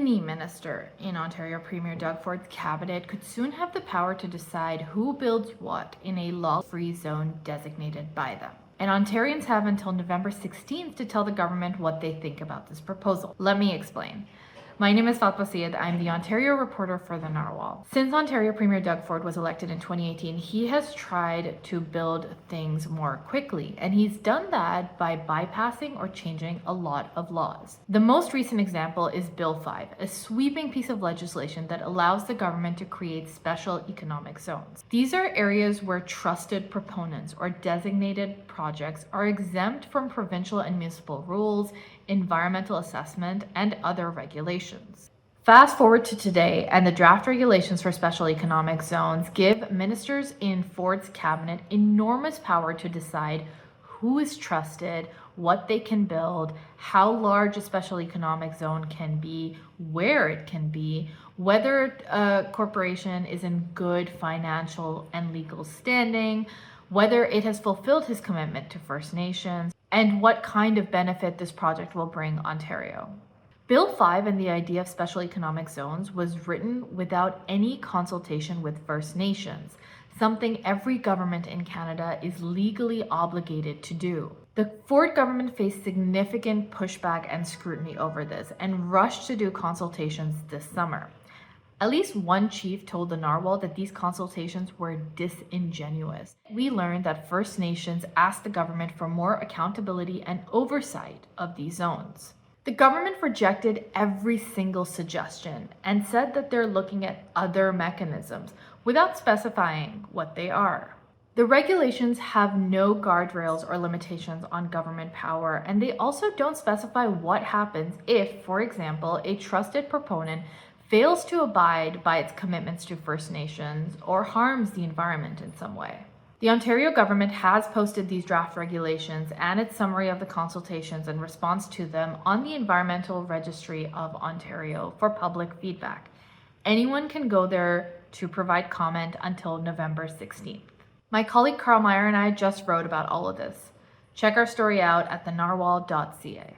Any minister in Ontario Premier Doug Ford's cabinet could soon have the power to decide who builds what in a law-free zone designated by them. And Ontarians have until November 16th to tell the government what they think about this proposal. Let me explain. My name is Fatima Syed. I'm the Ontario reporter for the Narwhal. Since Ontario Premier Doug Ford was elected in 2018, he has tried to build things more quickly, and he's done that by bypassing or changing a lot of laws. The most recent example is Bill 5, a sweeping piece of legislation that allows the government to create special economic zones. These are areas where trusted proponents or designated projects are exempt from provincial and municipal rules, environmental assessment, and other regulations. Fast forward to today, and the draft regulations for special economic zones give ministers in Ford's cabinet enormous power to decide who is trusted, what they can build, how large a special economic zone can be, where it can be, whether a corporation is in good financial and legal standing, whether it has fulfilled his commitment to First Nations, and what kind of benefit this project will bring Ontario. Bill 5 and the idea of special economic zones was written without any consultation with First Nations, something every government in Canada is legally obligated to do. The Ford government faced significant pushback and scrutiny over this and rushed to do consultations this summer. At least one chief told the Narwhal that these consultations were disingenuous. We learned that First Nations asked the government for more accountability and oversight of these zones. The government rejected every single suggestion and said that they're looking at other mechanisms without specifying what they are. The regulations have no guardrails or limitations on government power, and they also don't specify what happens if, for example, a trusted proponent fails to abide by its commitments to First Nations or harms the environment in some way. The Ontario government has posted these draft regulations and its summary of the consultations and response to them on the Environmental Registry of Ontario for public feedback. Anyone can go there to provide comment until November 16th. My colleague Carl Meyer and I just wrote about all of this. Check our story out at thenarwhal.ca.